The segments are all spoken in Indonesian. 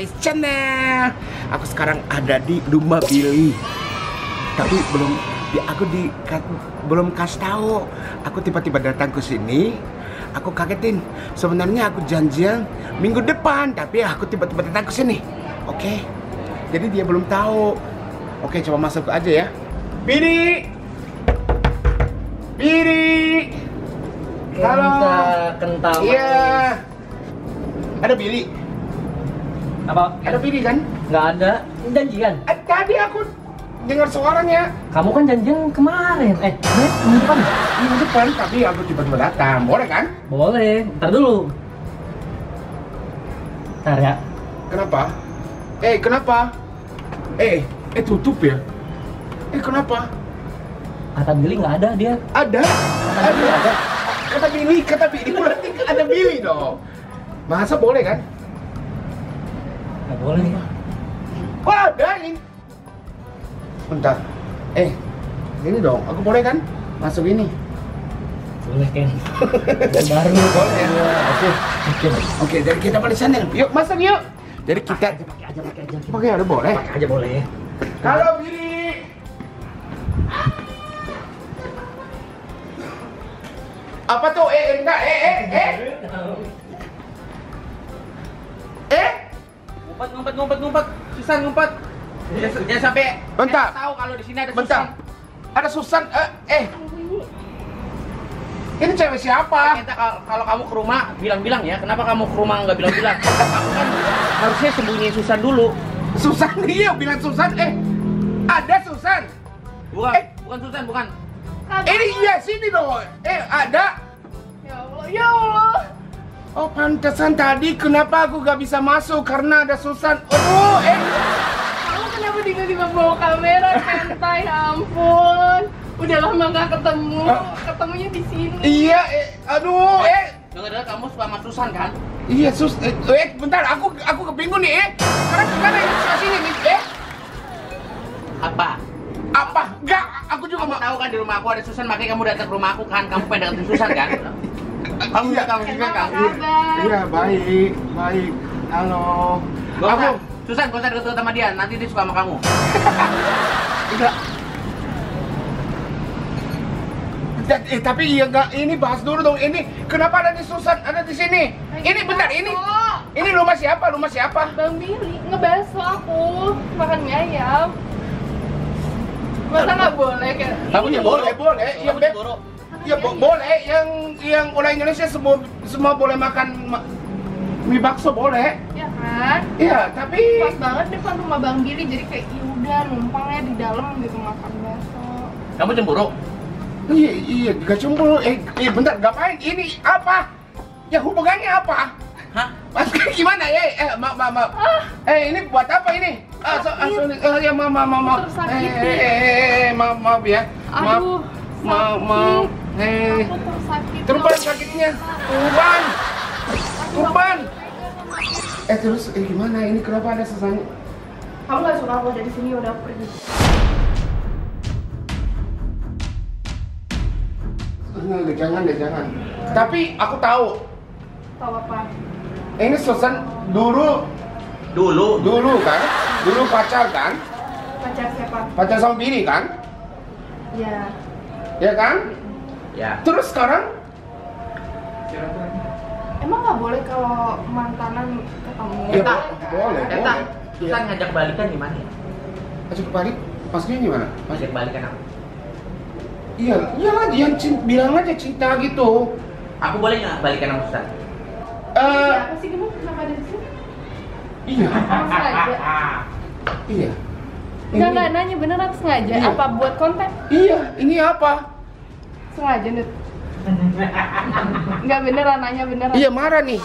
Manis Channel. Aku sekarang ada di rumah Billy. Tapi belum kasih tahu. Aku tiba-tiba datang ke sini. Aku kagetin. Sebenarnya aku janjian minggu depan, tapi aku tiba-tiba datang ke sini. Oke. Jadi dia belum tahu. Oke, coba masuk aja ya. Billy. Billy. Halo. Kental. Iya. Ada Billy. Apa? Ada Billy kan? Nggak ada. Ini janjian. Tadi aku dengar suaranya. Kamu kan janjian kemarin. Minggu depan. Minggu depan, tapi aku tiba-tiba datang. Boleh kan? Boleh. Ntar dulu. Ntar ya. Kenapa? Kenapa? Tutup ya? Kenapa? Kata Billy nggak ada dia. Ada. Kata Billy berarti ada Billy dong. Masa boleh kan? Nggak boleh. Oh, ada ini. Bentar. Ini dong. Aku boleh kan? Masuk ini. Boleh Ken. Baru. Boleh ya? Oke, jadi kita balik channel. Yuk, masuk yuk. Jadi kita Pakai aja. pakai ada boleh. Pakai aja boleh. Halo Billy. Apa tuh? Enggak. Ngumpet. Susan ngumpet. Jangan sampai Bentar. tahu kalau di sini ada Bentar. Susan. Ada Susan. Ini cewek siapa? Kita kalau kamu ke rumah bilang-bilang ya. Kenapa kamu ke rumah nggak bilang-bilang? Kamu kan harusnya sembunyiin Susan dulu. Susan, iya bilang Susan. Ada Susan. Bukan Susan, bukan. Ini iya sini dong. Ada. Ya Allah. Oh, pantesan tadi kenapa aku gak bisa masuk karena ada Susan. Aduh, Kamu kenapa tiba-tiba bawa kamera, Kenta? Ya ampun. Udah lama gak ketemu. Ketemunya di sini. Iya, aduh, Dengar-dengar kamu suka sama Susan kan? Iya, bentar, aku kebingung nih, Sekarang gimana ini situasinya nih, Apa? Apa? Enggak, aku juga Kamu mau. tahu kan di rumah aku ada Susan, makanya kamu datang ke rumah aku kan? Kamu pengen deketin Susan kan? Kamu Iya. kamu juga kan? Kabar. Iya, baik. Halo. Susan, gak usah deket sama dia, nanti dia suka sama kamu. Enggak. Tapi iya enggak, ini bahas dulu dong. Ini kenapa ada di Susan, ada di sini? Ini bentar, ini rumah siapa? Rumah siapa? Bang Billy ngebaso aku makan mie ayam. Masa nggak boleh kayak? Kamu ya boleh. Iya, Beb. Ya boleh. Yang orang Indonesia semua boleh makan mie bakso boleh. Ya kan? Iya, tapi Pas banget depan rumah Bang Billy, jadi kayak udah numpangnya di dalam gitu makan bakso. Kamu cemburu? iya, gak cemburu. Bentar, ngapain? Ini apa? Ya hubungannya apa? Hah? Mas gimana ya? Maaf. Ini buat apa ini? Ya maaf. Maaf ya. Aduh, Maaf. aku tersakit. Turban sakitnya. Turban. Terus gimana? Ini kenapa ada Susan? Kamu nggak suka aku ada di sini, udah pergi. Jangan. Tapi aku tahu. Tahu apa? Ini Susan dulu kan? Dulu pacar kan? Pacar siapa? Pacar sama Billy kan? Ya. Ya kan? Ya. Terus sekarang? Emang nggak boleh kalau mantanan ketemu? Ya, boleh. Susan ngajak balikan gimana ya? Masuk balik? Maksudnya gimana? Ngajak balikan aku. Iyalah dia bilang aja cinta gitu. Aku boleh nggak balikan sama Susan? Siapa sih kamu? Kenapa ada di sini? Iya. Kamu sengaja? Iya. Nggak nanya beneran sengaja? Iya. Apa buat konten? Iya, ini apa? Sengaja, Nut? Nggak beneran, nanya beneran? Iya, marah nih.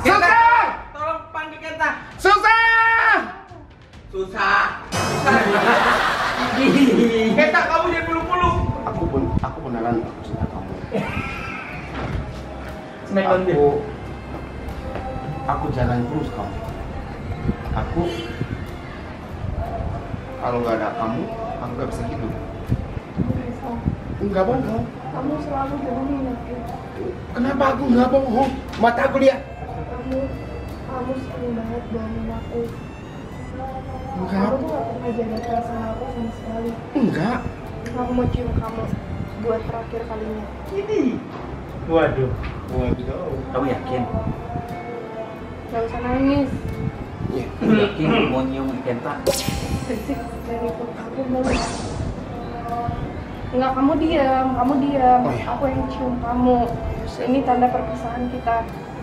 Susan! Tolong panggil Kenta. Susan! Susah. Kenta, kamu jangan bulu-bulu. Aku beneran aku cinta kamu. Aku jalan terus kamu. Aku kalau nggak ada kamu, aku nggak bisa hidup. Enggak bohong. Kamu selalu bohongin aku. Kenapa aku nggak bohong? Mata aku lihat. Kamu sering banget bohongin aku. Enggak. Kamu tuh gak pernah jaga perasaan aku sama sekali. Enggak. Aku mau cium kamu buat terakhir kalinya. Ini. Waduh. Kamu yakin? Gak usah nangis. Iya. Kamu yakin mau nyium Kenta? Berisik dari perut aku belum. Enggak, kamu diam. Oh, iya. Aku yang cium kamu. Ini tanda perpisahan kita.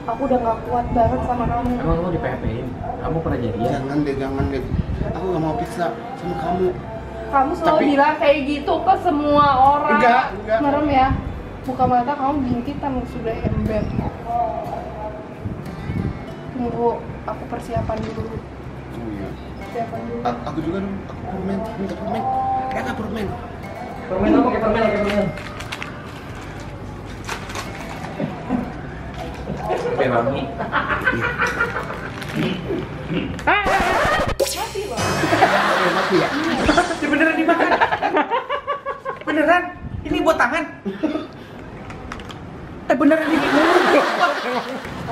Aku udah gak kuat banget sama kamu. Emang kamu di PHP-in? Kamu pernah jadian? Jangan deh. Aku nggak mau pisah sama kamu. Kamu selalu Tapi- bilang kayak gitu ke semua orang. Enggak. Merem ya. Buka mata kamu bintitan sudah ember. Tunggu, aku persiapan dulu. Oh iya. Persiapan dulu. Aku juga dong. Aku permen. Minta permen. Ada nggak permen? Permen apa? Pakai permen. Wangi. Mati loh. Mati ya. Beneran dimakan? Beneran? Ini buat tangan? Beneran ini?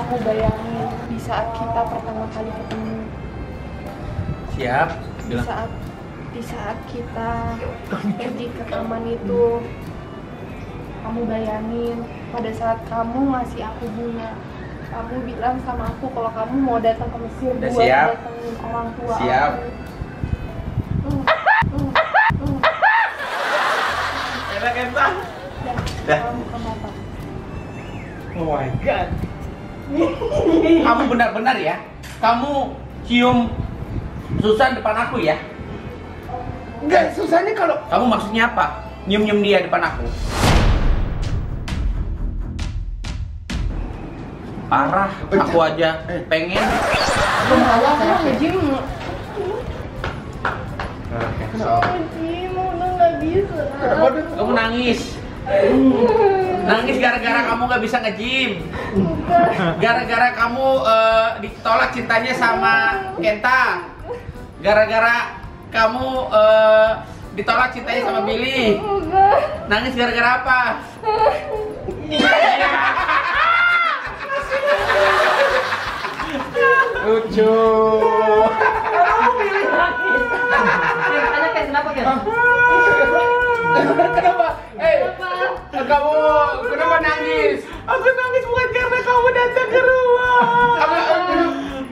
Aku bayangin di saat kita pertama kali ketemu. Siap. Di saat kita pergi ke taman itu, kamu bayangin pada saat kamu ngasih aku bunga, kamu bilang sama aku kalau kamu mau datang ke Mesir Udah buat siap? datengin orang tua Siap. aku. Enak Kenta? Dan kamu buka mata. Oh my god. Kamu benar-benar ya? Kamu cium Susan depan aku ya? Enggak, susahnya kalau Kamu maksudnya apa? Nyium-nyium dia depan aku? Parah, aku aja pengen. Aku mau ngejim. Ngejim, udah nggak bisa. Kamu nangis. Nangis gara-gara kamu gak bisa nge-gym. Gara-gara kamu ditolak cintanya sama Kenta. Gara-gara kamu ditolak cintanya sama Billy. Nangis gara-gara apa? lucu. Kamu pilih nangis. Tanya kayak kenapa kan? Kenapa? Kamu kenapa nangis? Aku nangis bukan karena kamu datang ke rumah.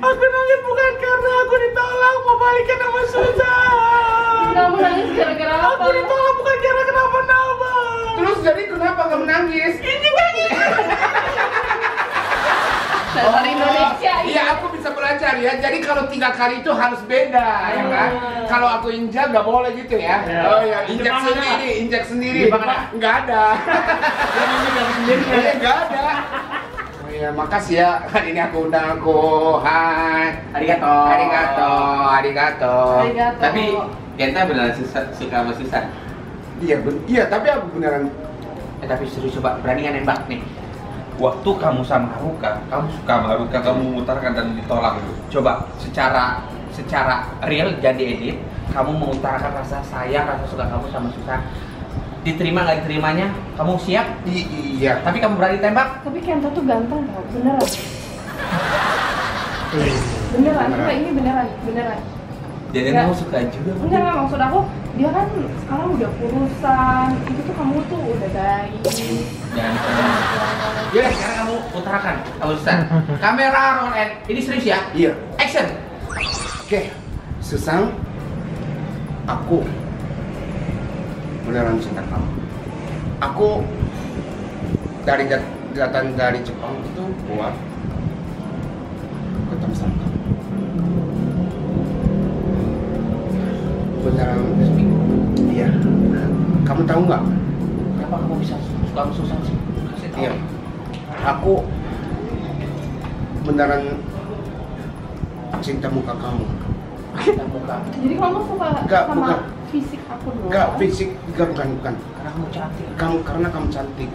Aku nangis bukan karena aku ditolak mau balikan sama Susan. Kamu nangis gara-gara apa? Aku ditolak bukan karena kenapa-napa. Terus jadi kenapa kamu nangis? Ini nangis. Dasar Indonesia Iya, aku bisa belajar ya. Jadi kalau 3 kali itu harus beda, ya kan? Kalau aku injak nggak boleh gitu ya. Oh ya, injak sendiri. Nggak ada. Nggak ada. Oh ya, makasih ya. Hari ini aku undang aku. Hai. Arigato. Arigato. Tapi Kenta beneran suka sama Susan. Iya, tapi aku beneran. Tapi serius coba berani nggak nembak nih. Waktu kamu sama Haruka, kamu suka sama Haruka, kamu mengutarakan dan ditolak. Coba secara real jadi edit, kamu mengutarakan rasa sayang, rasa suka kamu sama Susan. Diterima nggak diterimanya, kamu siap? Iya. Tapi kamu berani tembak? Tapi Kenta tuh ganteng tau, beneran. Enggak, ini beneran. Jadi Nggak. kamu suka juga? Enggak, maksud aku, dia kan sekarang udah kurusan, itu tuh kamu tuh udah baik. Jangan ya, sekarang kamu utarakan sama Susan. Kamera roll and ini serius ya? Iya. Action. Oke, Susan, aku beneran cinta kamu. Aku datang dari Jepang itu buat ketemu sama kamu. Beneran, iya. Kamu tahu nggak? Kenapa kamu bisa suka sama Susan sih? Kasih tahu. Iya. Aku beneran cinta muka kamu. Kita buka. Jadi kamu suka Enggak, sama bukan. fisik aku doang? Enggak, fisik juga bukan. Karena kamu cantik. Karena kamu cantik.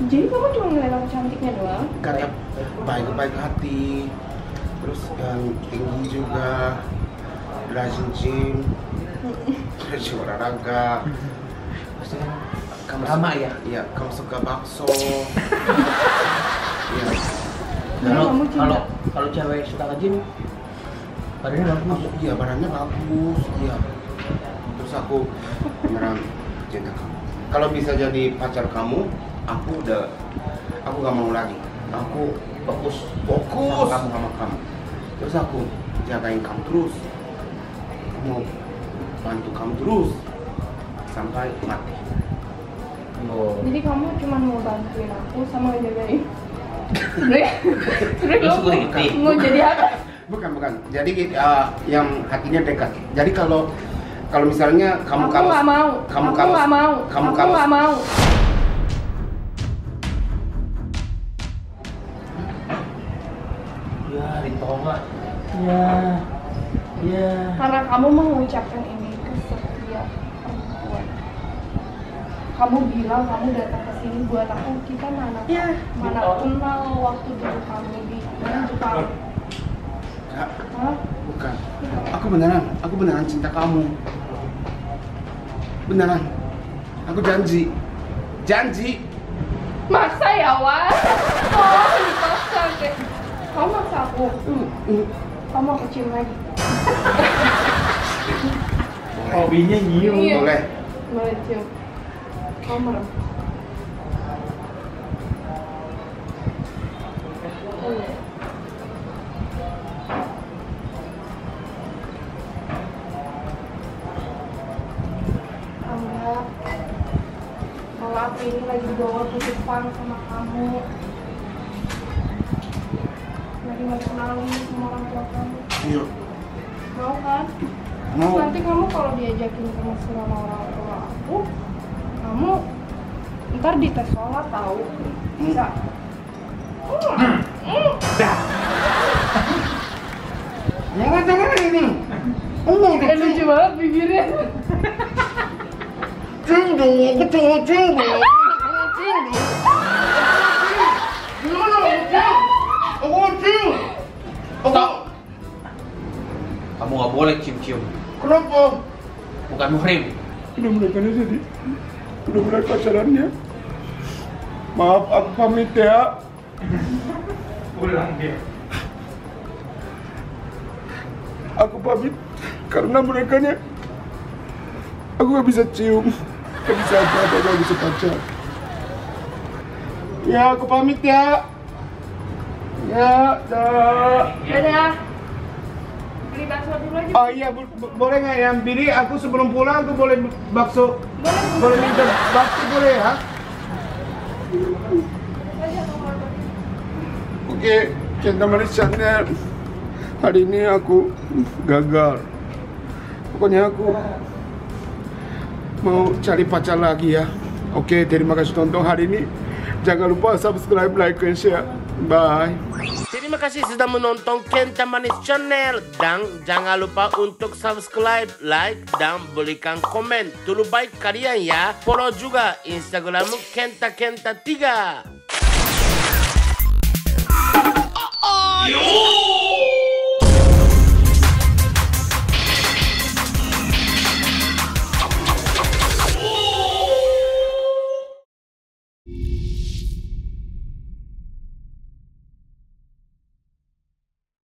Jadi kamu cuma ngeliat aku cantiknya doang? Karena baik hati, terus yang tinggi juga, rajin gym, rajin olahraga. Lama ya? Iya, kamu suka bakso. Iya. Kalau cewek suka nge-gym, badannya bagus. Iya, badannya bagus. Iya. Terus aku beneran cinta kamu. Kalau bisa jadi pacar kamu, aku gak mau lagi. Aku fokus sama kamu. Terus aku jagain kamu terus. Aku mau bantu kamu terus sampai mati. Jadi kamu cuma mau bantuin aku sama ngejagain? Sebenernya Lu suka kamu gitu? mau jadi apa? Bukan. Jadi yang hatinya dekat. Jadi kalau misalnya kamu Aku nggak mau. Kamu Aku nggak mau. Kamu Aku kalau nggak mau. Ya, ditolak. Ya. Karena kamu mengucapkan ini ke setiap perempuan. Kamu bilang kamu datang ke sini buat aku. Kita mana kenal waktu dulu kamu di Jepang. Enggak, Hah? bukan. Aku beneran cinta kamu. Beneran. Aku janji. Maksa ya, Wan? Oh, dipaksa kayak. Kamu maksa aku. Kamu aku cium lagi. Hobinya nyium. Iya. Boleh. Cium. Kamu merem. Oh, iya. Angga, kalau aku ini lagi bawa ke Jepang sama kamu, lagi mau kenalin sama orang tua kamu, Iya. mau kan? Mau. Nanti kamu kalau diajakin ke Mesir sama orang tua aku, kamu ntar dites sholat tahu, bisa? Jangan ini. Lucu banget bibirnya. Cium. Stop. Kamu nggak boleh cium-cium. Kenapa? Bukan muhrim. Udah mulai pacarannya. Maaf, aku pamit ya. Pulang dia. Aku pamit karena merekanya aku gak bisa cium, gak bisa apa-apa, gak bisa pacar. Ya, aku pamit ya. Ya, dah. Dadah. Beli bakso dulu aja. Oh iya, boleh nggak yang Billy? Aku sebelum pulang tuh boleh bakso, boleh minta bakso boleh ya? Oke, Cinta Manis Channel. Hari ini aku gagal. Pokoknya aku mau cari pacar lagi ya. Oke, terima kasih tonton hari ini. Jangan lupa subscribe, like, and share. Bye. Terima kasih sudah menonton Kenta Manis Channel. Dan jangan lupa untuk subscribe, like, dan berikan komen. Dulu baik kalian ya. Follow juga Instagram Kenta 3.